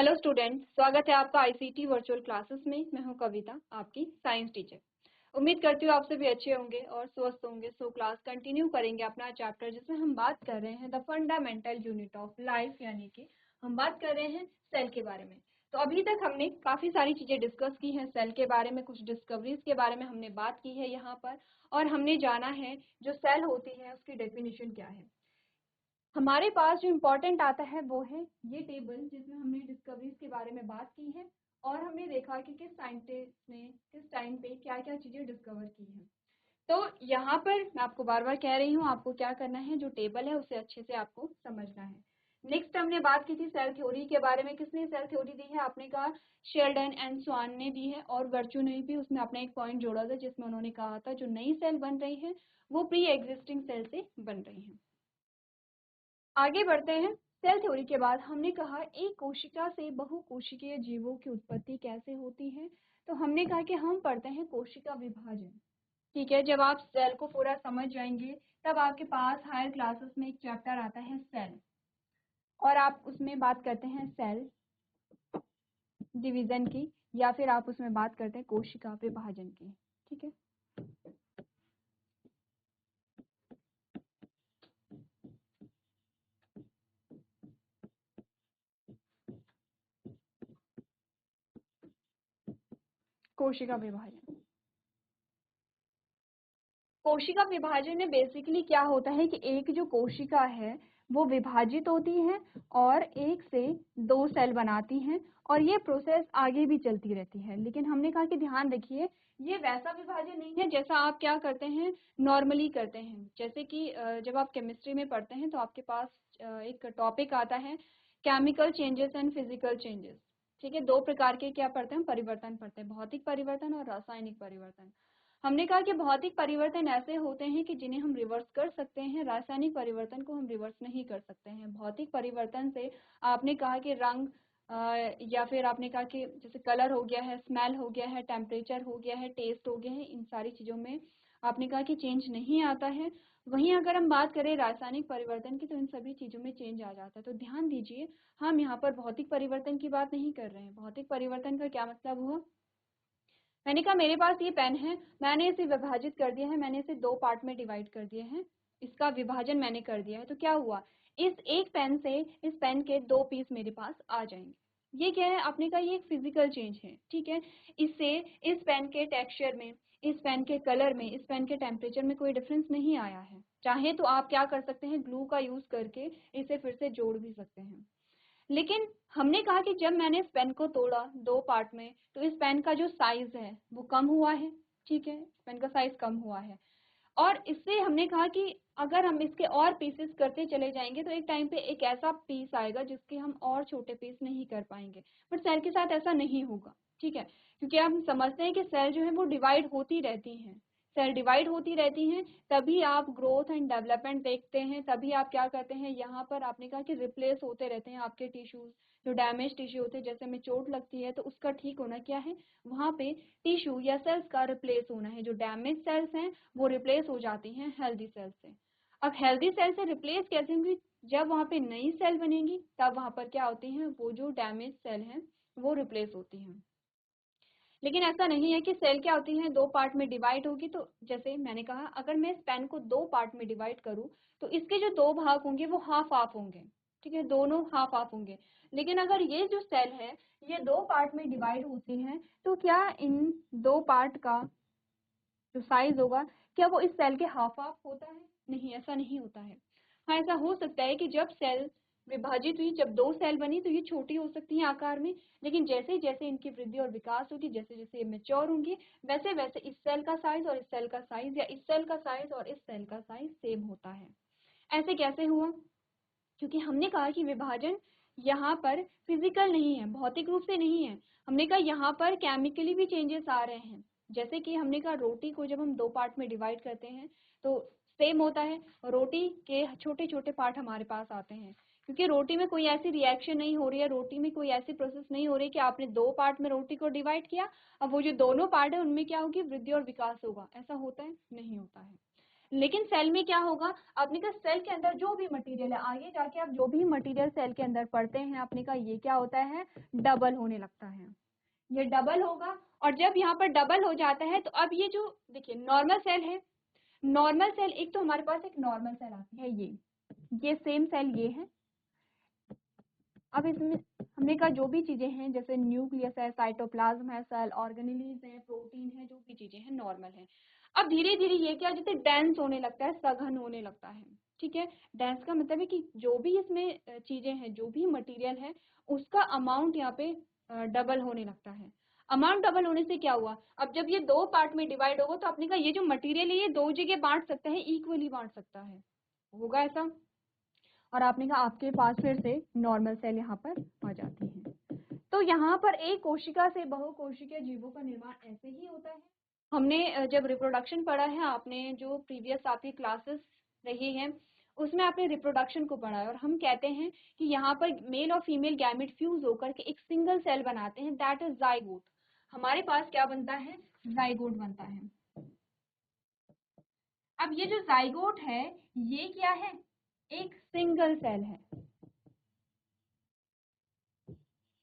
Hello student, स्वागत है आपका आईसीटी वर्चुअल क्लासेस में। मैं हूं कविता, आपकी साइंस टीचर। उम्मीद करती हूँ आप सभी अच्छे होंगे और स्वस्थ होंगे। सो क्लास कंटिन्यू करेंगे अपना चैप्टर जिसमें हम बात कर रहे हैं the fundamental unit of life, यानी कि हम बात कर रहे हैं सेल के बारे में। तो अभी तक हमने काफी सारी चीजें डिस्कस की हैं सेल के बारे में, कुछ डिस्कवरीज के बारे में हमने बात की है यहाँ पर, और हमने जाना है जो सेल होती है उसकी डेफिनेशन क्या है। हमारे पास जो इम्पोर्टेंट आता है वो है ये टेबल जिसमें हमने डिस्कवरीज के बारे में बात की है और हमने देखा कि किस साइंटिस्ट ने किस टाइम पे क्या क्या चीजें डिस्कवर की हैं। तो यहाँ पर मैं आपको बार बार कह रही हूँ, आपको क्या करना है, जो टेबल है उसे अच्छे से आपको समझना है। नेक्स्ट हमने बात की थी सेल थ्योरी के बारे में। किसने सेल थ्योरी दी है? आपने कहा शेल्डन एंड स्वान ने दी है, और वर्चू ने भी उसमें अपना एक पॉइंट जोड़ा था जिसमें उन्होंने कहा था जो नई सेल बन रही है वो प्री एग्जिस्टिंग सेल से बन रही है। आगे बढ़ते हैं। सेल थ्योरी के बाद हमने कहा एक कोशिका से बहुकोशिकीय जीवों की उत्पत्ति कैसे होती है। तो हमने कहा कि हम पढ़ते हैं कोशिका विभाजन। ठीक है, जब आप सेल को पूरा समझ जाएंगे तब आपके पास हायर क्लासेस में एक चैप्टर आता है सेल, और आप उसमें बात करते हैं सेल डिवीजन की, या फिर आप उसमें बात करते हैं कोशिका विभाजन की। ठीक है, कोशिका विभाजन। कोशिका विभाजन में बेसिकली क्या होता है कि एक जो कोशिका है वो विभाजित होती है और एक से दो सेल बनाती हैं, और ये प्रोसेस आगे भी चलती रहती है। लेकिन हमने कहा कि ध्यान रखिए, ये वैसा विभाजन नहीं है जैसा आप क्या करते हैं, नॉर्मली करते हैं। जैसे कि जब आप केमिस्ट्री में पढ़ते हैं तो आपके पास एक टॉपिक आता है chemical changes and physical changes. ठीक है, दो प्रकार के क्या पढ़ते हैं, परिवर्तन पढ़ते हैं, भौतिक परिवर्तन और रासायनिक परिवर्तन। हमने कहा कि भौतिक परिवर्तन ऐसे होते हैं कि जिन्हें हम रिवर्स कर सकते हैं, रासायनिक परिवर्तन को हम रिवर्स नहीं कर सकते हैं। भौतिक परिवर्तन से आपने कहा कि रंग या फिर आपने कहा कि जैसे कलर हो गया है, स्मेल हो गया है, टेम्परेचर हो गया है, टेस्ट हो गया है, इन सारी चीजों में आपने कहा कि चेंज नहीं आता है। वहीं अगर हम बात करें रासायनिक परिवर्तन की तो इन सभी चीजों में चेंज आ जाता है। तो ध्यान दीजिए, हम यहाँ पर भौतिक परिवर्तन की बात नहीं कर रहे हैं। भौतिक परिवर्तन का क्या मतलब हुआ, मैंने कहा मेरे पास ये पेन है, मैंने इसे विभाजित कर दिया है, मैंने इसे दो पार्ट में डिवाइड कर दिया है, इसका विभाजन मैंने कर दिया है। तो क्या हुआ, इस एक पेन से इस पेन के दो पीस मेरे पास आ जाएंगे। ये क्या है, आपने कहा ये एक फिजिकल चेंज है। ठीक है, इससे इस पेन के टेक्सचर में, इस पेन के कलर में, इस पेन के टेम्परेचर में कोई डिफरेंस नहीं आया है। चाहे तो आप क्या कर सकते हैं, ग्लू का यूज करके इसे फिर से जोड़ भी सकते हैं। लेकिन हमने कहा कि जब मैंने इस पेन को तोड़ा दो पार्ट में तो इस पेन का जो साइज है वो कम हुआ है। ठीक है, इस पेन का साइज कम हुआ है, और इससे हमने कहा कि अगर हम इसके और पीसेस करते चले जाएंगे तो एक टाइम पे एक ऐसा पीस आएगा जिसके हम और छोटे पीस नहीं कर पाएंगे। बट सेल के साथ ऐसा नहीं होगा। ठीक है, क्योंकि हम समझते हैं कि सेल जो है वो डिवाइड होती रहती हैं, सेल डिवाइड होती रहती हैं, तभी आप ग्रोथ एंड डेवलपमेंट देखते हैं, तभी आप क्या करते हैं, यहाँ पर आपने कहा कि रिप्लेस होते रहते हैं आपके टिश्यूज। जो डैमेज टिश्यू होते हैं, जैसे हमें चोट लगती है तो उसका ठीक होना क्या है, वहाँ पे टिश्यू या सेल्स का रिप्लेस होना है। जो डैमेज सेल्स हैं वो रिप्लेस हो जाती हैं हेल्दी सेल से। अब हेल्दी सेल से रिप्लेस कैसे होंगी, जब वहाँ पे नई सेल बनेगी तब वहाँ पर क्या होती हैं, वो जो डैमेज सेल हैं वो रिप्लेस होती हैं। लेकिन ऐसा नहीं है कि सेल क्या होती है, दो पार्ट में डिवाइड होगी। तो जैसे मैंने कहा अगर मैं इस पेन को दो पार्ट में डिवाइड करूं तो इसके जो दो भाग होंगे वो हाफ हाफ होंगे। ठीक है, दोनों हाफ हाफ होंगे। लेकिन अगर ये जो सेल है ये दो पार्ट में डिवाइड होती है तो क्या इन दो पार्ट का जो साइज होगा क्या वो इस सेल के हाफ हाफ होता है? नहीं, ऐसा नहीं होता है। हाँ, ऐसा हो सकता है कि जब सेल विभाजित हुई, जब दो सेल बनी तो ये छोटी हो सकती है आकार में, लेकिन जैसे जैसे इनकी वृद्धि और विकास होगी, जैसे जैसे ये मेच्योर होंगी, वैसे वैसे इस सेल का साइज और इस सेल का साइज, या इस सेल का साइज और इस सेल का साइज सेम होता है। ऐसे कैसे हुआ, क्योंकि हमने कहा कि विभाजन यहाँ पर फिजिकल नहीं है, भौतिक रूप से नहीं है। हमने कहा यहाँ पर केमिकली भी चेंजेस आ रहे हैं। जैसे कि हमने कहा रोटी को जब हम दो पार्ट में डिवाइड करते हैं तो सेम होता है, रोटी के छोटे छोटे पार्ट हमारे पास आते हैं, क्योंकि रोटी में कोई ऐसी रिएक्शन नहीं हो रही है, रोटी में कोई ऐसी प्रोसेस नहीं हो रही कि आपने दो पार्ट में रोटी को डिवाइड किया, अब वो जो दोनों पार्ट है उनमें क्या होगी, वृद्धि और विकास होगा। ऐसा होता है? नहीं होता है। लेकिन सेल में क्या होगा, आपने कहा सेल के अंदर जो भी मटेरियल है, आगे जाके आप जो भी मटेरियल सेल के अंदर पढ़ते हैं, आपने कहा ये क्या होता है, डबल होने लगता है। ये डबल होगा, और जब यहाँ पर डबल हो जाता है तो अब ये जो देखिए नॉर्मल सेल है, नॉर्मल सेल एक तो हमारे पास एक नॉर्मल सेल आती है, ये सेम सेल ये है। अब इसमें हमने कहा जो भी चीजें हैं जैसे न्यूक्लियस है, साइटोप्लाज्म है, सेल ऑर्गेनेल्स है, प्रोटीन है, जो भी चीजें हैं नॉर्मल है। अब धीरे धीरे ये क्या जैसे डेंस होने लगता है, सघन होने लगता है। ठीक है, डेंस का मतलब है कि जो भी इसमें चीजें हैं, जो भी मटेरियल है, उसका अमाउंट यहाँ पे डबल होने लगता है। अमाउंट डबल होने से क्या हुआ, अब जब ये दो पार्ट में डिवाइड होगा तो आपने कहा ये जो मटेरियल है ये दो जगह बांट सकता है, इक्वली बांट सकता है, होगा ऐसा। और आपने कहा आपके पास फिर से नॉर्मल सेल यहाँ पर आ जाती है। तो यहाँ पर एक कोशिका से बहुकोशिकीय जीवों का निर्माण ऐसे ही होता है। हमने जब रिप्रोडक्शन पढ़ा है, आपने जो प्रीवियस आपकी क्लासेस रही हैं उसमें आपने रिप्रोडक्शन को पढ़ा है, और हम कहते हैं कि यहाँ पर मेल और फीमेल गैमेट फ्यूज होकर के एक सिंगल सेल बनाते हैं, दैट इज जाइगोट। हमारे पास क्या बनता है, जाइगोट बनता है। अब ये जो जाइगोट है ये क्या है, एक सिंगल सेल है,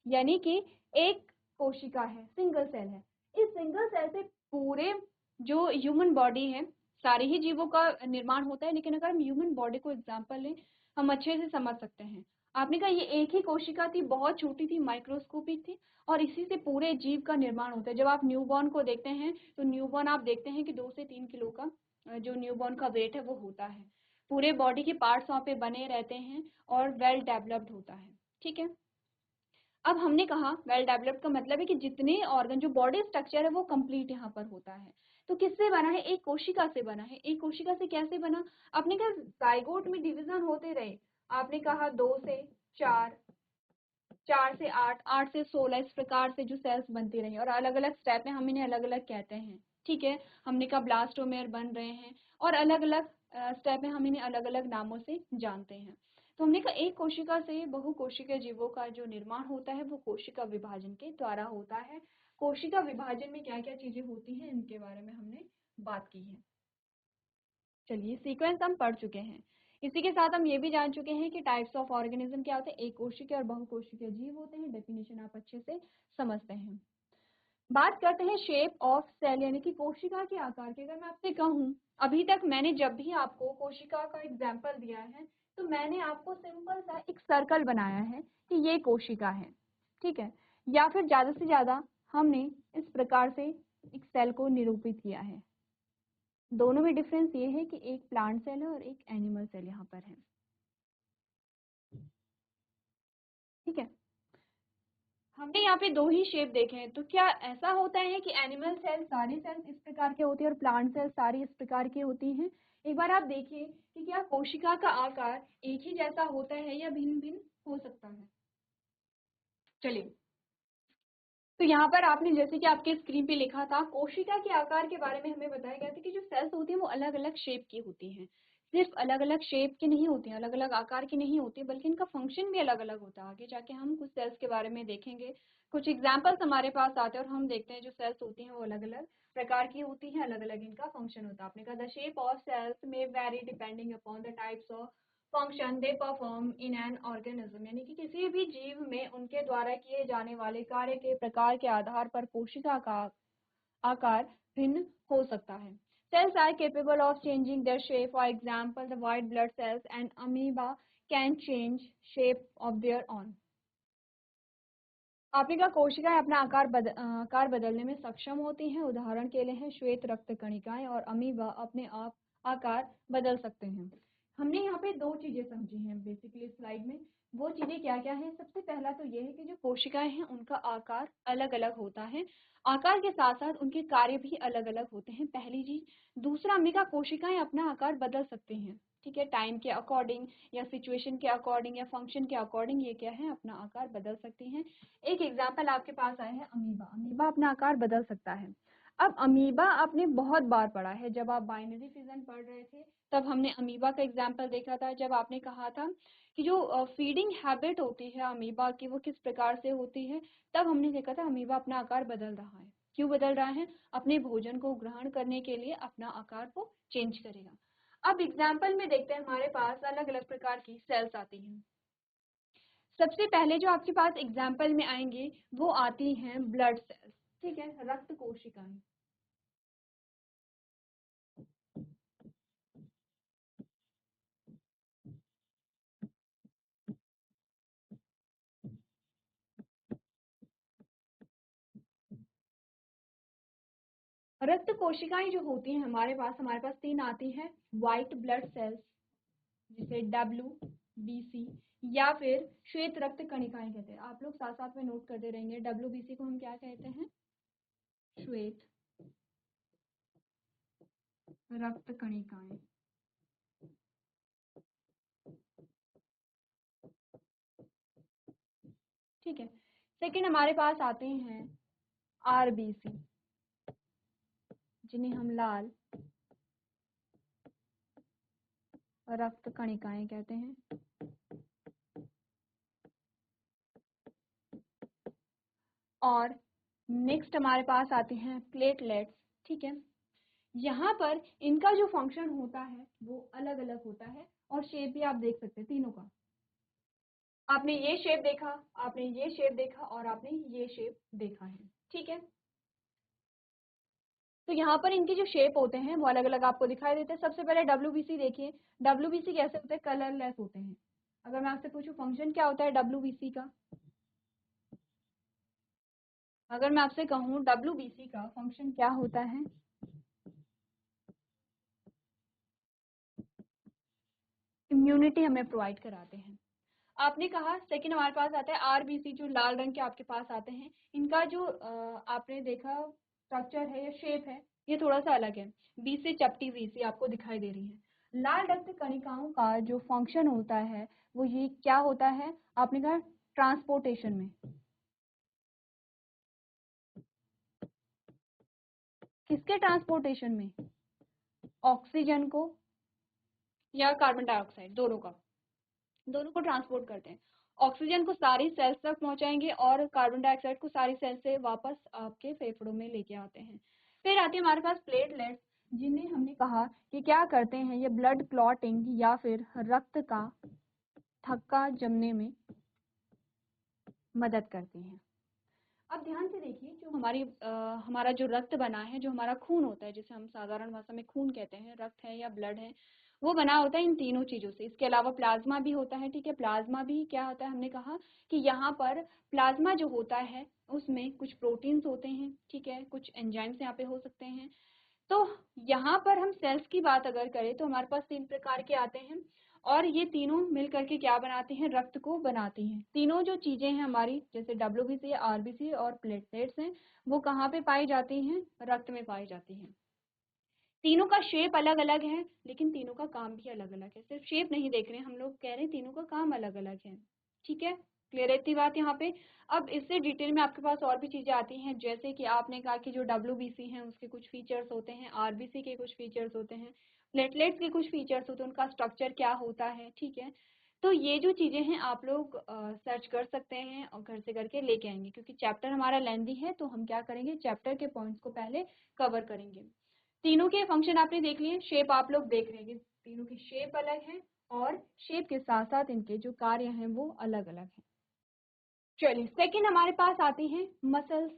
यानी कि एक कोशिका है, सिंगल सेल है। इस सिंगल सेल से पूरे जो ह्यूमन बॉडी है, सारे ही जीवों का निर्माण होता है, लेकिन अगर हम ह्यूमन बॉडी को एग्जांपल लें हम अच्छे से समझ सकते हैं। आपने कहा ये एक ही कोशिका थी, बहुत छोटी थी, माइक्रोस्कोपिक थी, और इसी से पूरे जीव का निर्माण होता है। जब आप न्यूबॉर्न को देखते हैं तो न्यूबॉर्न आप देखते हैं कि 2 से 3 किलो का जो न्यूबॉर्न का वेट है वो होता है। पूरे बॉडी के पार्ट्स वहाँ पे बने रहते हैं और वेल डेवलप्ड होता है। ठीक है, अब हमने कहा वेल डेवलप्ड का मतलब है कि जितने ऑर्गन, जो बॉडी स्ट्रक्चर है वो कंप्लीट यहाँ पर होता है। तो किससे बना है, एक कोशिका से बना है। एक कोशिका से कैसे बना, आपने कहा जाइगोट में डिवीजन होते रहे, आपने कहा 2 से 4, 4 से 8, 8 से 16, इस प्रकार से जो सेल्स बनती रही, और अलग अलग स्टेप में हम इन्हें अलग अलग कहते हैं। ठीक है, हमने कहा ब्लास्टोमेर बन रहे हैं, और अलग अलग स्टेप में हम इन्हें अलग अलग नामों से जानते हैं। तो हमने कहा एक कोशिका से बहुकोशिकीय जीवों का जो निर्माण होता है वो कोशिका विभाजन के द्वारा होता है। कोशिका विभाजन में क्या क्या चीजें होती हैं इनके बारे में हमने बात की है। चलिए, सीक्वेंस हम पढ़ चुके हैं। इसी के साथ हम ये भी जान चुके हैं कि टाइप्स ऑफ ऑर्गेनिज्म क्या होते हैं, एक कोशिकीय और बहुकोशिकीय जीव होते हैं। डेफिनेशन आप अच्छे से समझते हैं। बात करते हैं शेप ऑफ सेल, यानी कि कोशिका के आकार की। अगर मैं आपसे कहूँ, अभी तक मैंने जब भी आपको कोशिका का एग्जाम्पल दिया है तो मैंने आपको सिंपल सा एक सर्कल बनाया है कि ये कोशिका है। ठीक है, या फिर ज्यादा से ज्यादा हमने इस प्रकार से एक सेल को निरूपित किया है। दोनों में डिफरेंस ये है कि एक प्लांट सेल है और एक एनिमल सेल यहाँ पर है। ठीक है, हमने यहाँ पे दो ही शेप देखे हैं। तो क्या ऐसा होता है कि एनिमल सेल सारी सेल्स इस प्रकार के होती है और प्लांट सेल सारी इस प्रकार की होती हैं? एक बार आप देखिए कि क्या कोशिका का आकार एक ही जैसा होता है या भिन्न भिन्न हो सकता है। चलिए, तो यहाँ पर आपने जैसे कि आपके स्क्रीन पे लिखा था, कोशिका के आकार के बारे में हमें बताया गया था कि जो सेल्स होती हैं वो अलग अलग शेप की होती हैं। सिर्फ अलग अलग शेप की नहीं होती हैं, अलग अलग आकार की नहीं होती, बल्कि इनका फंक्शन भी अलग अलग होता है। आगे जाके हम कुछ सेल्स के बारे में देखेंगे, कुछ एग्जाम्पल्स हमारे पास आते हैं और हम देखते हैं जो सेल्स होती हैं वो अलग अलग प्रकार की होती हैं, अलग अलग इनका फंक्शन होता है। आपने कहा द शेप ऑफ सेल्स में very depending upon the types of function they perform in an organism, यानी कि किसी भी जीव में उनके द्वारा किए जाने वाले कार्य के प्रकार के आधार पर कोशिका का आकार भिन्न हो सकता है। Cells are capable of changing their shape, for example the white blood cells and amoeba can change shape of their own. आपने कहा कोशिकाएं अपना आकार बदलने में सक्षम होती हैं। उदाहरण के लिए हैं श्वेत रक्त कणिकाएं और अमीबा अपने आप आकार बदल सकते हैं। हमने यहाँ पे दो चीजें समझी हैं बेसिकली स्लाइड में। वो चीजें क्या क्या है, सबसे पहला तो ये है कि जो कोशिकाएं हैं उनका आकार अलग अलग होता है, आकार के साथ साथ उनके कार्य भी अलग अलग होते हैं, पहली चीज। दूसरा, हमने कहा कोशिकाएं अपना आकार बदल सकते हैं। ठीक है, टाइम के अकॉर्डिंग या सिचुएशन के अकॉर्डिंग या फंक्शन के अकॉर्डिंग ये क्या है, अपना आकार बदल सकती हैं। एक एग्जाम्पल आपके पास आया है अमीबा। अमीबा अपना आकार बदल सकता है। अब अमीबा आपने बहुत बार पढ़ा है, जब आप बाइनरी फिजन पढ़ रहे थे तब हमने अमीबा का एग्जाम्पल देखा था, जब आपने कहा था कि जो फीडिंग हैबिट होती है अमीबा की वो किस प्रकार से होती है, तब हमने देखा था अमीबा अपना आकार बदल रहा है। क्यों बदल रहा है, अपने भोजन को ग्रहण करने के लिए अपना आकार को चेंज करेगा। अब एग्जाम्पल में देखते हैं हमारे पास अलग अलग प्रकार की सेल्स आती हैं। सबसे पहले जो आपके पास एग्जाम्पल में आएंगे वो आती हैं ब्लड सेल्स, ठीक है, रक्त कोशिकाएं। रक्त कोशिकाएं जो होती हैं हमारे पास तीन आती हैं। व्हाइट ब्लड सेल्स जिसे WBC या फिर श्वेत रक्त कणिकाएं कहते हैं। आप लोग साथ साथ में नोट करते रहेंगे, WBC को हम क्या कहते हैं? श्वेत रक्त कणिकाएं। ठीक है। सेकंड हमारे पास आते हैं RBC जिन्हें हम लाल रक्त कणिकाएं कहते हैं। और नेक्स्ट हमारे पास आते हैं प्लेटलेट्स, ठीक है। यहाँ पर इनका जो फंक्शन होता है वो अलग अलग होता है और शेप भी आप देख सकते हैं तीनों का। आपने ये शेप देखा, आपने ये शेप देखा और आपने ये शेप देखा है, ठीक है। तो यहाँ पर इनके जो शेप होते हैं वो अलग अलग आपको दिखाई देते हैं। सबसे पहले WBC देखिए। WBC कैसे होते हैं? कलरलेस होते हैं। अगर मैं आपसे पूछूं फंक्शन क्या होता है WBC का, अगर मैं आपसे कहूँ WBC का फंक्शन क्या होता है, इम्यूनिटी हमें प्रोवाइड कराते हैं। आपने कहा सेकंड हमारे पास आता है RBC जो लाल रंग के आपके पास आते हैं। इनका जो आपने देखा स्ट्रक्चर है या शेप है ये थोड़ा सा अलग है। बी से चपटी हुई सी आपको दिखाई दे रही है। लाल रक्त कणिकाओं का जो फंक्शन होता है वो ये क्या होता है? आपने कहा ट्रांसपोर्टेशन में। किसके ट्रांसपोर्टेशन में? ऑक्सीजन को या कार्बन डाइऑक्साइड, दोनों को ट्रांसपोर्ट करते हैं। ऑक्सीजन को सारी सेल्स तक पहुंचाएंगे और कार्बन डाइऑक्साइड को सारी सेल्स से वापस आपके फेफड़ों में लेके आते हैं। फिर आती है हमारे पास प्लेटलेट्स जिन्हें हमने कहा कि क्या करते हैं, ये ब्लड क्लॉटिंग या फिर रक्त का थक्का जमने में मदद करती हैं। अब ध्यान से देखिए जो हमारा जो रक्त बना है, जो हमारा खून होता है जिसे हम साधारण भाषा में खून कहते हैं, रक्त है या ब्लड है, वो बना होता है इन तीनों चीजों से। इसके अलावा प्लाज्मा भी होता है, ठीक है। प्लाज्मा भी क्या होता है? हमने कहा कि यहाँ पर प्लाज्मा जो होता है उसमें कुछ प्रोटीन्स होते हैं, ठीक है, कुछ एंजाइम्स यहाँ पे हो सकते हैं। तो यहाँ पर हम सेल्स की बात अगर करें तो हमारे पास तीन प्रकार के आते हैं और ये तीनों मिल करके क्या बनाते हैं? रक्त को बनाती हैं। तीनों जो चीजें हैं हमारी, जैसे WBC, RBC और प्लेटलेट्स हैं, वो कहाँ पे पाई जाती हैं? रक्त में पाई जाती हैं। तीनों का शेप अलग अलग है लेकिन तीनों का काम भी अलग अलग है। सिर्फ शेप नहीं देख रहे हैं हम लोग, कह रहे हैं तीनों का काम अलग अलग है, ठीक है। क्लियर है इतनी बात यहाँ पे? अब इससे डिटेल में आपके पास और भी चीजें आती हैं, जैसे कि आपने कहा कि जो WBC हैं उसके कुछ फीचर्स होते हैं, RBC के कुछ फीचर्स होते हैं, प्लेटलेट्स के कुछ फीचर्स होते हैं, उनका स्ट्रक्चर क्या होता है, ठीक है। तो ये जो चीजें हैं आप लोग सर्च कर सकते हैं और घर से करके लेके आएंगे, क्योंकि चैप्टर हमारा लेंदी है तो हम क्या करेंगे, चैप्टर के पॉइंट्स को पहले कवर करेंगे। तीनों के फंक्शन आपने देख लिए, शेप आप लोग देख रहे हैं कि तीनों की शेप अलग है और शेप के साथ साथ इनके जो कार्य हैं वो अलग अलग हैं। चलिए सेकंड हमारे पास आती हैं मसल्स,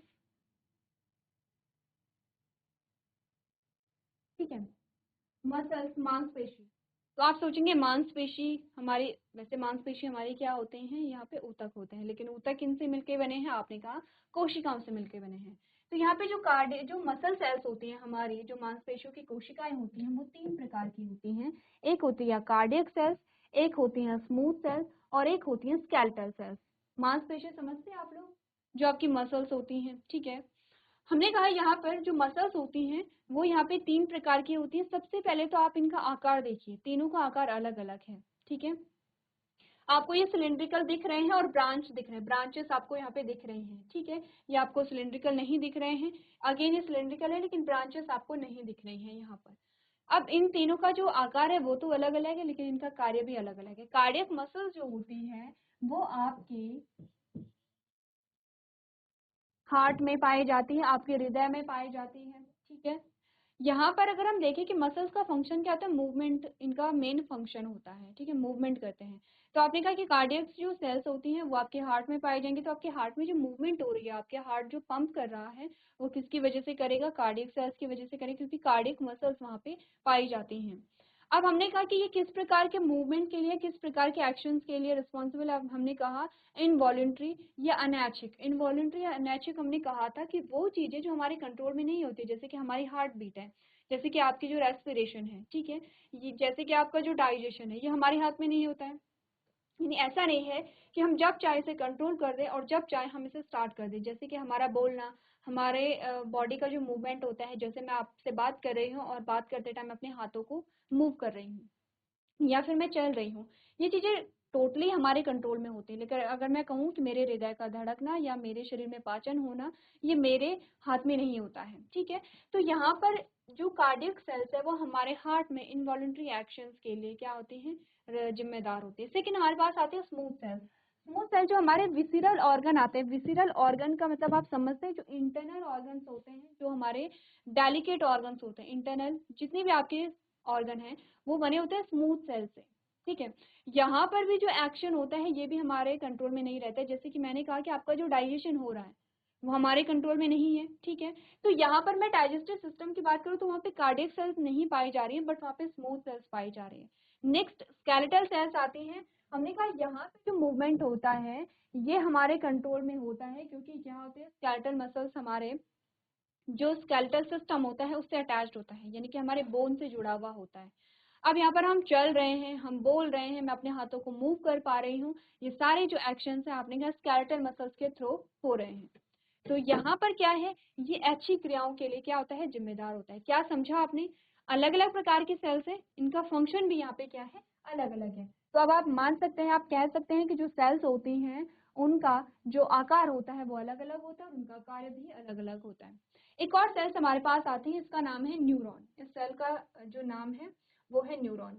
ठीक है। मसल्स मांसपेशी। तो आप सोचेंगे मांसपेशी हमारी, वैसे मांसपेशी हमारी क्या होते हैं? यहाँ पे ऊतक होते हैं, लेकिन ऊतक किनसे मिलके बने हैं? आपने कहा कोशिकाओं से मिलके बने हैं। तो यहाँ पे जो मसल सेल्स होती हैं हमारी, जो मांसपेशियों की कोशिकाएं होती हैं वो तीन प्रकार की होती हैं। एक होती है कार्डियक सेल्स, एक होती है स्मूथ सेल्स और एक होती है स्केलेटल सेल्स। मांसपेशी समझते हैं आप लोग, जो आपकी मसल्स होती हैं, ठीक है। हमने कहा यहाँ पर जो मसल्स होती हैं वो यहाँ पे तीन प्रकार की होती हैं। सबसे पहले तो आप इनका आकार देखिए, तीनों का आकार अलग अलग है, ठीक है। आपको ये सिलिंड्रिकल दिख रहे हैं और ब्रांच दिख रहे हैं, ब्रांचेस आपको यहाँ पे दिख रही हैं, ठीक है। ये आपको सिलिंड्रिकल नहीं दिख रहे हैं, अगेन ये सिलिंड्रिकल है लेकिन ब्रांचेस आपको नहीं दिख रही हैं यहाँ पर। अब इन तीनों का जो आकार है वो तो अलग अलग है लेकिन इनका कार्य भी अलग अलग है। कार्डियक मसल जो होती है वो आपकी हार्ट में पाई जाती है, आपके हृदय में पाई जाती है, ठीक है। यहाँ पर अगर हम देखें कि मसल्स का फंक्शन क्या होता है, मूवमेंट इनका मेन फंक्शन होता है, ठीक है, मूवमेंट करते हैं। तो आपने कहा कि कार्डियक जो सेल्स होती हैं वो आपके हार्ट में पाई जाएंगी, तो आपके हार्ट में जो मूवमेंट हो रही है, आपके हार्ट जो पंप कर रहा है, वो किसकी वजह से करेगा, कार्डियक सेल्स की वजह से करेगा, क्योंकि कार्डियक मसल्स वहाँ पे पाई जाती हैं। अब हमने कहा कि ये किस प्रकार के मूवमेंट के लिए, किस प्रकार के एक्शंस के लिए रिस्पॉन्सिबल है। अब हमने कहा इनवॉलेंट्री या अनैच्छिक। इनवॉलेंट्री या अनैच्छिक हमने कहा था कि वो चीजें जो हमारे कंट्रोल में नहीं होती, जैसे कि हमारी हार्ट बीट है, जैसे कि आपकी जो रेस्पिरेशन है, ठीक है, ये जैसे कि आपका जो डाइजेशन है, ये हमारे हाथ में नहीं होता है। यानी ऐसा नहीं है कि हम जब चाहे इसे कंट्रोल कर दें और जब चाहे हम इसे स्टार्ट कर दें। जैसे कि हमारा बोलना, हमारे बॉडी का जो मूवमेंट होता है, जैसे मैं आपसे बात कर रही हूँ और बात करते टाइम अपने हाथों को मूव कर रही हूँ, या फिर मैं चल रही हूँ, ये चीजें टोटली हमारे कंट्रोल में होती है। लेकिन अगर मैं कहूँ कि मेरे हृदय का धड़कना या मेरे शरीर में पाचन होना, ये मेरे हाथ में नहीं होता है, ठीक है। तो यहाँ पर जो कार्डियक सेल्स है वो हमारे हार्ट में इनवॉलेंट्री एक्शंस के लिए क्या होती हैं, जिम्मेदार होती है। सेकेंड हमारे पास आते हैं स्मूथ सेल्स। स्मूथ सेल जो हमारे विसिरल ऑर्गन आते हैं, विसिरल ऑर्गन का मतलब आप समझते हैं, जो इंटरनल ऑर्गन्स होते हैं, जो हमारे डेलिकेट ऑर्गन्स होते हैं, इंटरनल जितने भी आपके ऑर्गन है वो बने होते हैं स्मूथ सेल से, ठीक है। यहाँ पर भी जो एक्शन होता है ये भी हमारे कंट्रोल में नहीं रहता है। जैसे कि मैंने कहा कि आपका जो डाइजेशन हो रहा है वो हमारे कंट्रोल में नहीं है, ठीक है। तो यहाँ पर मैं डाइजेस्टिव सिस्टम की बात करूँ तो वहाँ पे कार्डियक सेल्स नहीं पाई जा रही है, बट वहाँ पे स्मूथ सेल्स पाई जा रही है। नेक्स्ट स्केलेटल सेल्स आती हैं। हमने कहा यहाँ पे जो मूवमेंट होता है ये हमारे कंट्रोल में होता है, क्योंकि क्या होते हैं, स्केलेटल मसल्स हमारे जो स्केलेटल सिस्टम होता है उससे अटैच्ड होता है, यानी कि हमारे बोन से जुड़ा हुआ होता है। अब यहाँ पर हम चल रहे हैं, हम बोल रहे हैं, मैं अपने हाथों को मूव कर पा रही हूँ, ये सारे जो एक्शंस हैं आपने कहा स्केलेटल मसल्स के थ्रू हो रहे हैं। तो यहाँ पर क्या है, ये अच्छी क्रियाओं के लिए क्या होता है, जिम्मेदार होता है। क्या समझा आपने, अलग अलग प्रकार की सेल्स है, इनका फंक्शन भी यहाँ पे क्या है, अलग अलग है। तो अब आप मान सकते हैं, आप कह सकते हैं कि जो सेल्स होती हैं उनका जो आकार होता है वो अलग अलग होता है और उनका कार्य भी अलग अलग होता है। एक और सेल्स हमारे पास आती है, इसका नाम है न्यूरॉन। इस सेल का जो नाम है वो है न्यूरॉन।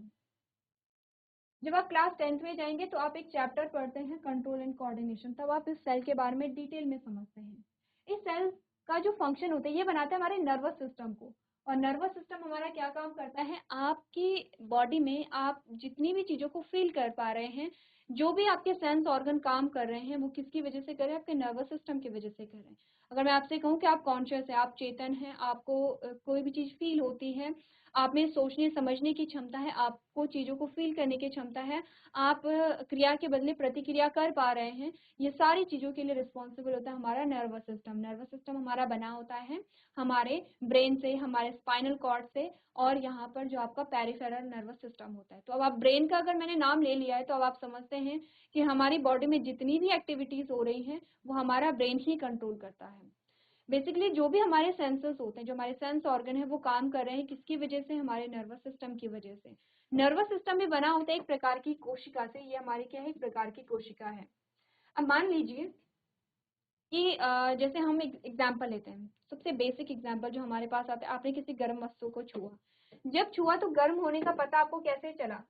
जब आप क्लास 10th में जाएंगे तो आप एक चैप्टर पढ़ते हैं कंट्रोल एंड कोऑर्डिनेशन, तब आप इस सेल के बारे में डिटेल में समझते हैं। इस सेल का जो फंक्शन होता है ये बनाता है हमारे नर्वस सिस्टम को। और नर्वस सिस्टम हमारा क्या काम करता है, आपकी बॉडी में आप जितनी भी चीजों को फील कर पा रहे हैं, जो भी आपके सेंस ऑर्गन काम कर रहे हैं वो किसकी वजह से कर रहे हैं, आपके नर्वस सिस्टम की वजह से कर रहे हैं। अगर मैं आपसे कहूँ कि आप कॉन्शियस है, आप चेतन है, आपको कोई भी चीज फील होती है, आप में सोचने समझने की क्षमता है, आपको चीजों को फील करने की क्षमता है, आप क्रिया के बदले प्रतिक्रिया कर पा रहे हैं, ये सारी चीजों के लिए रिस्पॉन्सिबल होता है हमारा नर्वस सिस्टम। नर्वस सिस्टम हमारा बना होता है हमारे ब्रेन से, हमारे स्पाइनल कॉर्ड से, और यहाँ पर जो आपका पेरिफेरल नर्वस सिस्टम होता है। तो अब आप ब्रेन का अगर मैंने नाम ले लिया है तो अब आप समझते हैं कि हमारी बॉडी में जितनी भी एक्टिविटीज हो रही हैं वो हमारा ब्रेन ही कंट्रोल करता है। बेसिकली जो भी हमारे सेंसर्स होते हैं, जो हमारे सेंस ऑर्गन है, वो काम कर रहे हैं किसकी वजह से, हमारे नर्वस सिस्टम की वजह से। नर्वस सिस्टम भी बना होता है एक प्रकार की कोशिका से, ये हमारी क्या है, एक प्रकार की कोशिका है। अब मान लीजिए कि जैसे हम एक एग्जाम्पल लेते हैं, सबसे बेसिक एग्जाम्पल जो हमारे पास आता है, आपने किसी गर्म वस्तु को छुआ, जब छुआ तो गर्म होने का पता आपको कैसे चला,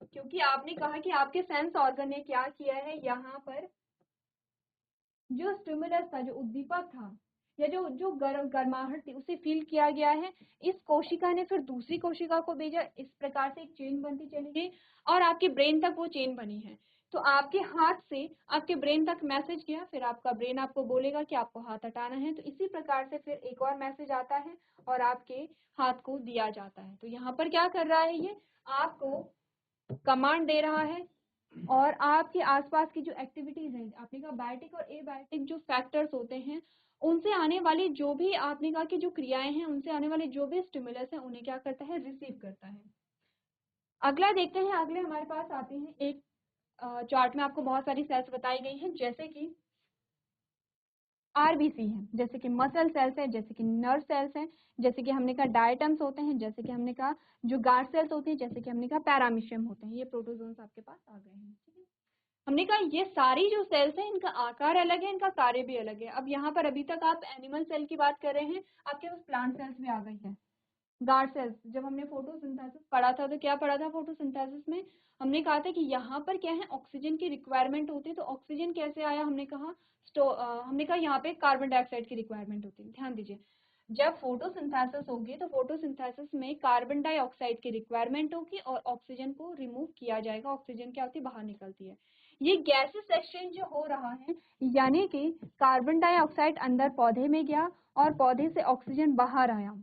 क्योंकि आपने कहा कि आपके सेंस ऑर्गन ने क्या किया है, यहाँ पर जो स्टिमुलस था, जो उद्दीपक था, या जो जो गर्माहट थी उसे फील किया गया है। इस कोशिका ने फिर दूसरी कोशिका को भेजा, इस प्रकार से एक चेन बनती चली गई और आपके ब्रेन तक वो चेन बनी है। तो आपके हाथ से आपके ब्रेन तक मैसेज गया, फिर आपका ब्रेन आपको बोलेगा कि आपको हाथ हटाना है, तो इसी प्रकार से फिर एक और मैसेज आता है और आपके हाथ को दिया जाता है। तो यहाँ पर क्या कर रहा है, ये आपको कमांड दे रहा है, और आपके आसपास की जो एक्टिविटीज हैं, आपने कहा बायोटिक और एबायोटिक जो फैक्टर्स होते हैं, उनसे आने वाली जो भी, आपने कहा कि जो क्रियाएं हैं, उनसे आने वाले जो भी स्टिमुलस है उन्हें क्या करता है, रिसीव करता है। अगला देखते हैं, अगले हमारे पास आते हैं एक चार्ट में आपको बहुत सारी सेल्स बताई गई हैं, जैसे कि आरबीसी है, जैसे कि मसल सेल्स है, जैसे कि नर्व सेल्स हैं, जैसे कि हमने कहा डायटम्स होते हैं, जैसे कि हमने कहा जो गार्ड सेल्स होती हैं, जैसे कि हमने कहा पैरामीशियम होते हैं। ये प्रोटोजोन्स आपके पास आ गए हैं, ठीक है। हमने कहा ये सारी जो सेल्स हैं इनका आकार अलग है, इनका कार्य भी अलग है। अब यहाँ पर अभी तक आप एनिमल सेल की बात कर रहे हैं, आपके पास प्लांट सेल्स भी आ गई है, गार्ड सेल्स। जब हमने फोटोसिंथेसिस पढ़ा था तो क्या पढ़ा था फोटोसिंथेसिस में, हमने कहा था कि यहाँ पर क्या है, ऑक्सीजन की रिक्वायरमेंट होती है। तो ऑक्सीजन कैसे आया, हमने कहा हमने कहा यहाँ पे कार्बन डाइऑक्साइड की रिक्वायरमेंट होती है, ध्यान दीजिए। जब फोटोसिंथेसिस होगी तो फोटोसिंथेसिस में कार्बन डाइऑक्साइड की रिक्वायरमेंट होगी और ऑक्सीजन को रिमूव किया जाएगा। ऑक्सीजन क्या होती है, बाहर निकलती है। ये गैसेस एक्सचेंज जो हो रहा है, यानी कि कार्बन डाइऑक्साइड अंदर पौधे में गया और पौधे से ऑक्सीजन बाहर आया,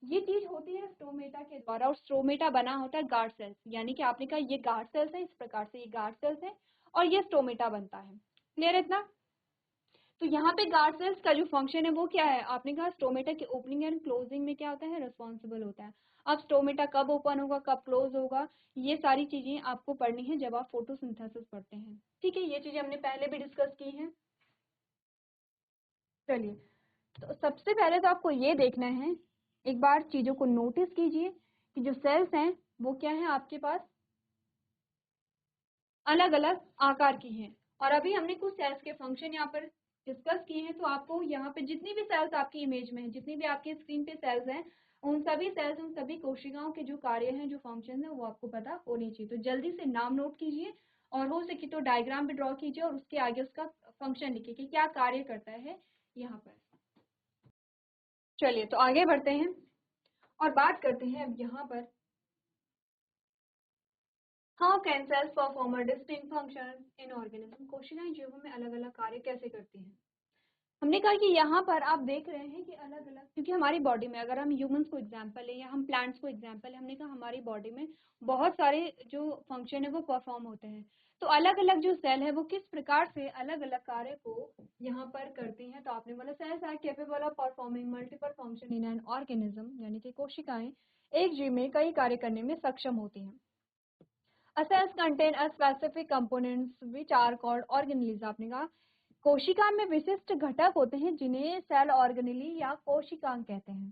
ये चीज होती है स्टोमेटा के द्वारा। और स्टोमेटा बना होता है गार्ड सेल्स, यानी कि आपने कहा ये गार्ड सेल्स है, इस प्रकार से ये गार्ड सेल्स है और ये स्टोमेटा बनता है। क्लियर है इतना? तो यहाँ पे गार्ड सेल्स का जो फंक्शन है वो क्या है, आपने कहा स्टोमेटा के ओपनिंग एंड क्लोजिंग में क्या होता है, रिस्पॉन्सिबल होता है। अब स्टोमेटा कब ओपन होगा, कब क्लोज होगा, ये सारी चीजें आपको पढ़नी है जब आप फोटोसिंथेसिस पढ़ते हैं। ठीक है, ये चीजें हमने पहले भी डिस्कस की हैं। चलिए, तो सबसे पहले तो आपको ये देखना है, एक बार चीजों को नोटिस कीजिए कि जो सेल्स हैं वो क्या है आपके पास, अलग अलग आकार की हैं। और अभी हमने कुछ सेल्स के फंक्शन यहाँ पर डिस्कस किए हैं। तो आपको यहाँ पे जितनी भी सेल्स आपकी इमेज में है, जितनी भी आपकी स्क्रीन पे सेल्स हैं, उन सभी सेल्स, उन सभी कोशिकाओं के जो कार्य हैं, जो फंक्शन है, वो आपको पता होने चाहिए। तो जल्दी से नाम नोट कीजिए और हो सके तो डायग्राम भी ड्रॉ कीजिए और उसके आगे उसका फंक्शन लिखिए कि क्या कार्य करता है यहाँ पर। चलिए, तो आगे बढ़ते हैं और बात करते हैं अब यहाँ पर, how can cells perform a distinct function in organism. कोशिकाएं जीवों में अलग अलग कार्य कैसे करती हैं। हमने कहा कि यहाँ पर आप देख रहे हैं कि अलग अलग, क्योंकि हमारी बॉडी में अगर हम ह्यूमंस को एग्जांपल लें या हम प्लांट्स को एग्जांपल लें, हमने कहा हमारी बॉडी में बहुत सारे जो फंक्शन है वो परफॉर्म होते हैं। तो अलग अलग जो सेल है वो किस प्रकार से अलग अलग कार्य को यहाँ पर करती हैं। तो आपने बोला cells are capable of performing multiple function in an organism, यानी कि कोशिकाएं एक जीव में कई कार्य करने में सक्षम होती हैं। A cells contain a specific components which are called organelles। आपने कहा कोशिका में विशिष्ट घटक होते हैं जिन्हें सेल ऑर्गेनेली या कोशिकांग कहते हैं।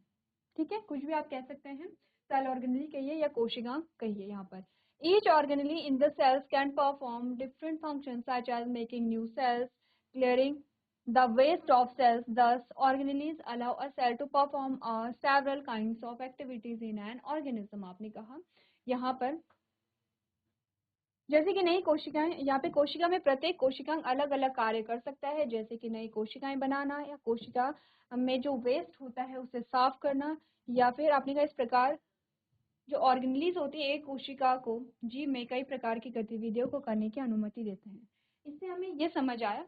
ठीक है, कुछ भी आप कह सकते हैं, सेल ऑर्गेनेली कहिए या कोशिकांग कहिए। यहाँ पर each organelle in the cells can perform different functions such as making new cells, clearing the waste of cells. Thus organelles allow a cell to perform several kinds of activities in an organism। आपने कहा यहाँ पर जैसे कि नई कोशिकाएं, यहाँ पे कोशिका में प्रत्येक कोशिकांग अलग अलग कार्य कर सकता है, जैसे कि नई कोशिकाएं बनाना या कोशिका में जो वेस्ट होता है उसे साफ करना, या फिर आपने कहा इस प्रकार जो ऑर्गेनेलीज होती है एक कोशिका को जीव में कई प्रकार की गतिविधियों को करने की अनुमति देते हैं। इससे हमें ये समझ आया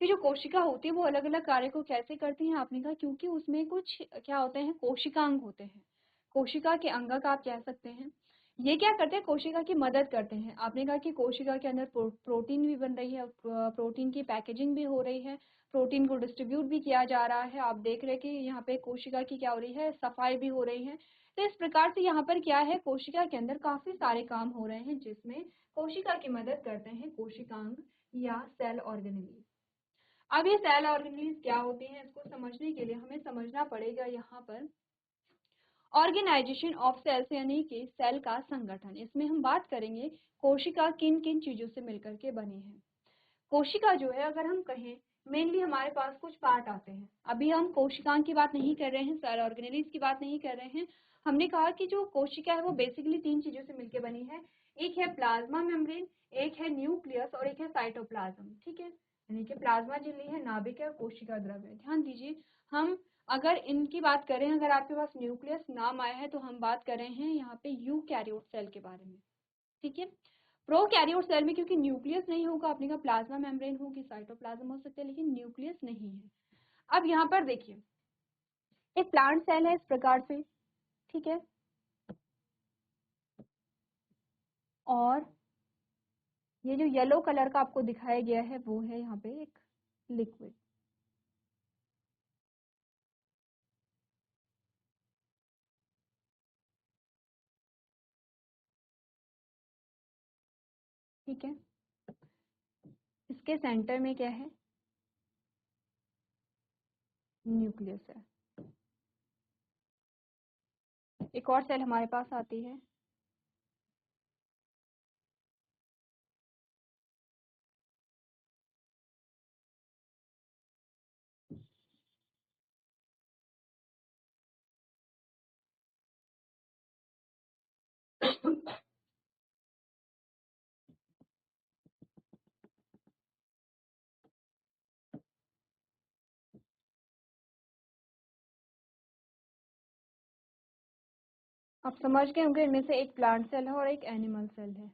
कि जो कोशिका होती है वो अलग अलग कार्य को कैसे करती है। आपने कहा क्योंकि उसमें कुछ क्या होते हैं, कोशिकांग होते हैं, कोशिका के अंगक आप कह सकते हैं। ये क्या करते हैं, कोशिका की मदद करते हैं। आपने कहा कि कोशिका के अंदर प्रोटीन भी बन रही है, प्रोटीन की पैकेजिंग भी हो रही है, प्रोटीन को डिस्ट्रीब्यूट भी किया जा रहा है। आप देख रहे हैं कि यहाँ पे कोशिका की क्या हो रही है, सफाई भी हो रही है। तो इस प्रकार से यहाँ पर क्या है, कोशिका के अंदर काफी सारे काम हो रहे हैं जिसमें कोशिका की मदद करते हैं कोशिकांग या सेल ऑर्गेनेल। अब ये सेल ऑर्गेनेल क्या होते हैं, इसको समझने के लिए हमें समझना पड़ेगा यहाँ पर ऑर्गेनाइजेशन ऑफ सेल्स, यानी कि सेल का संगठन। इसमें हम बात करेंगे कोशिका किन किन चीजों से मिलकर के बनी है। कोशिका जो है, अगर हम कहें मेनली हमारे पास कुछ पार्ट आते हैं। अभी हम कोशिकांग की बात नहीं कर रहे हैं, सेल ऑर्गेनेल्स की बात नहीं कर रहे हैं। हमने कहा कि जो कोशिका है वो बेसिकली तीन चीजों से मिलकर बनी है, एक है प्लाज्मा मेम्ब्रेन, एक है न्यूक्लियस और एक है साइटोप्लाज्म। ठीक है, यानी कि प्लाज्मा झिल्ली है, नाभिक है और कोशिका द्रव्य। ध्यान दीजिए, हम अगर इनकी बात करें, अगर आपके पास न्यूक्लियस नाम आया है तो हम बात कर रहे हैं यहाँ पे यूकैरियोट सेल के बारे में। ठीक है, प्रोकैरियोट सेल में क्योंकि न्यूक्लियस नहीं होगा, आपने कहा प्लाज्मा मेम्ब्रेन होगी, साइटोप्लाज्म हो सकता है, लेकिन न्यूक्लियस नहीं है। अब यहाँ पर देखिए, एक प्लांट सेल है इस प्रकार से, ठीक है, और ये जो येलो कलर का आपको दिखाया गया है वो है यहाँ पे एक लिक्विड। ठीक है, इसके सेंटर में क्या है, न्यूक्लियस है। एक और सेल हमारे पास आती है, आप समझ गए होंगे इनमें से एक प्लांट सेल है और एक एनिमल सेल है।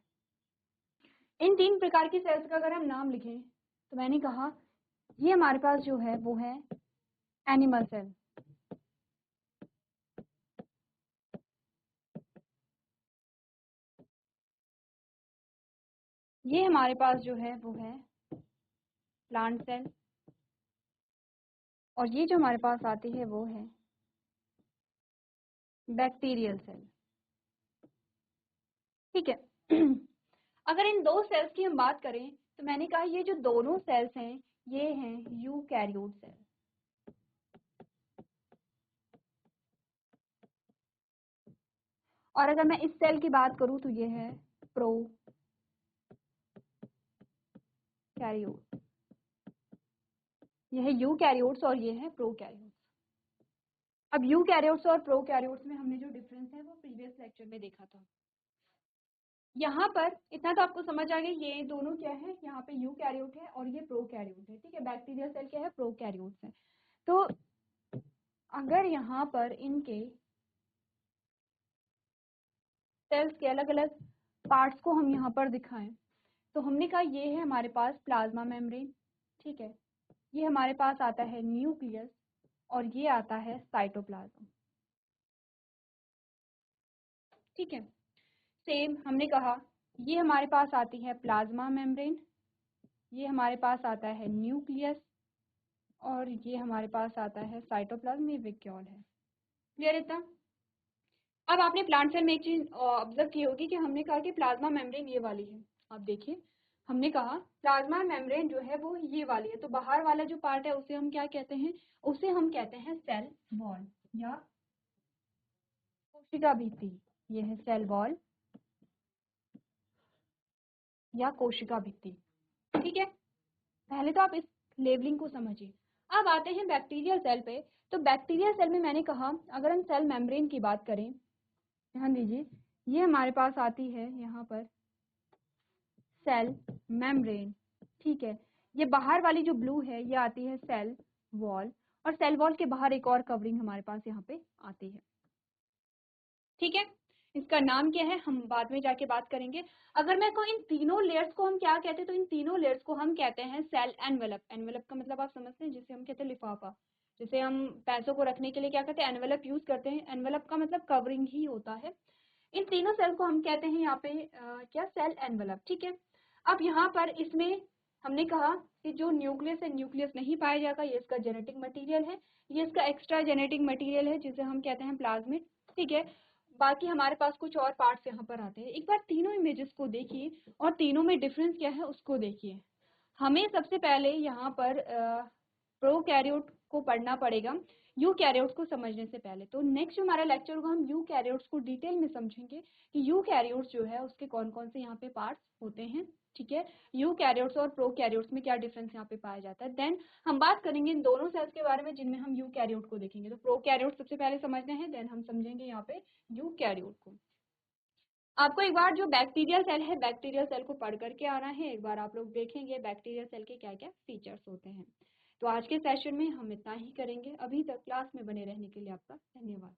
इन 3 प्रकार की सेल्स का अगर हम नाम लिखें तो मैंने कहा ये हमारे पास जो है वो है एनिमल सेल, ये हमारे पास जो है वो है प्लांट सेल, और ये जो हमारे पास आती है वो है बैक्टीरियल सेल। ठीक है। अगर इन दो सेल्स की हम बात करें तो मैंने कहा ये जो दोनों सेल्स हैं ये हैं यूकैरियोट सेल। और अगर मैं इस सेल की बात करूं तो ये है प्रोकैरियोट। ये है यूकैरियोट्स और ये है प्रोकैरियोट्स। अब यूकैरियोट्स और प्रोकैरियोट्स में हमने जो डिफरेंस है वो प्रीवियस लेक्चर में देखा था। यहाँ पर इतना तो आपको समझ आ गया, ये दोनों क्या है, यहाँ पे यूकैरियोट है और ये प्रोकैरियोट है। ठीक है, बैक्टीरियल सेल क्या है, प्रोकैरियोट्स है। तो अगर यहाँ पर इनके सेल्स के अलग अलग पार्ट्स को हम यहाँ पर दिखाएं तो हमने कहा ये है हमारे पास प्लाज्मा मेम्ब्रेन। ठीक है, ये हमारे पास आता है न्यूक्लियस और ये आता है साइटोप्लाज्म। ठीक है, सेम हमने कहा ये हमारे पास आती है प्लाज्मा मेम्ब्रेन, ये हमारे पास आता है न्यूक्लियस और ये हमारे पास आता है साइटोप्लाज्म, ये वैक्यूल है। क्लियर इतना? अब आपने प्लांट सेल में एक चीज ऑब्जर्व की होगी कि हमने कहा कि प्लाज्मा मेम्ब्रेन ये वाली है। आप देखिए, हमने कहा प्लाज्मा मेम्ब्रेन जो है वो ये वाली है, तो बाहर वाला जो पार्ट है उसे हम क्या कहते हैं, उसे हम कहते हैं सेल वॉल या कोशिका भित्ति। ये है सेल वॉल या कोशिका भित्ति। ठीक है, पहले तो आप इस लेबलिंग को समझिए। अब आते हैं बैक्टीरियल सेल पे। तो बैक्टीरियल सेल में मैंने कहा अगर हम सेल मेम्ब्रेन की बात करें, ध्यान दीजिए, ये हमारे पास आती है यहाँ पर सेल मेम्ब्रेन। ठीक है, ये बाहर वाली जो ब्लू है ये आती है सेल वॉल, और सेल वॉल के बाहर एक और कवरिंग हमारे पास यहाँ पे आती है। ठीक है, इसका नाम क्या है हम बाद में जाके बात करेंगे। अगर मैं कहूँ इन तीनों लेयर्स को हम क्या कहते हैं, तो इन तीनों लेयर्स को हम कहते हैं सेल एनवेलप। एनवेलप का मतलब आप समझते हैं, जिसे हम कहते हैं लिफाफा। जैसे हम पैसों को रखने के लिए क्या कहते हैं, एनवेलप यूज करते हैं। एनवेलप का मतलब कवरिंग ही होता है। इन तीनों सेल को हम कहते हैं यहाँ पे क्या, सेल एनवेलप। ठीक है, अब यहाँ पर इसमें हमने कहा कि जो न्यूक्लियस है, न्यूक्लियस नहीं पाया जाएगा, ये इसका जेनेटिक मटेरियल है, ये इसका एक्स्ट्रा जेनेटिक मटेरियल है जिसे हम कहते हैं प्लाज्मिड। ठीक है, बाकी हमारे पास कुछ और पार्ट्स यहाँ पर आते हैं। एक बार तीनों इमेजेस को देखिए और तीनों में डिफरेंस क्या है उसको देखिए। हमें सबसे पहले यहाँ पर प्रोकैरियोट को पढ़ना पड़ेगा यूकैरियोट्स को समझने से पहले। तो नेक्स्ट हमारा लेक्चर होगा, हम यूकैरियोट्स को डिटेल में समझेंगे कि यूकैरियोट्स जो है उसके कौन कौन से यहाँ पे पार्ट्स होते हैं। ठीक है, यूकैरियोट्स और प्रोकैरियोट्स में क्या डिफरेंस यहाँ पे पाया जाता है। देन हम बात करेंगे इन दोनों सेल्स के बारे में जिनमें हम यूकैरियोट को देखेंगे। तो प्रोकैरियोट सबसे पहले समझने हैं, देन हम समझेंगे यहाँ पे यूकैरियोट को। आपको एक बार जो बैक्टीरियल सेल है, बैक्टीरियल सेल को पढ़ करके आना है। एक बार आप लोग देखेंगे बैक्टीरियल सेल के क्या क्या फीचर्स होते हैं। तो आज के सेशन में हम इतना ही करेंगे। अभी तक क्लास में बने रहने के लिए आपका धन्यवाद।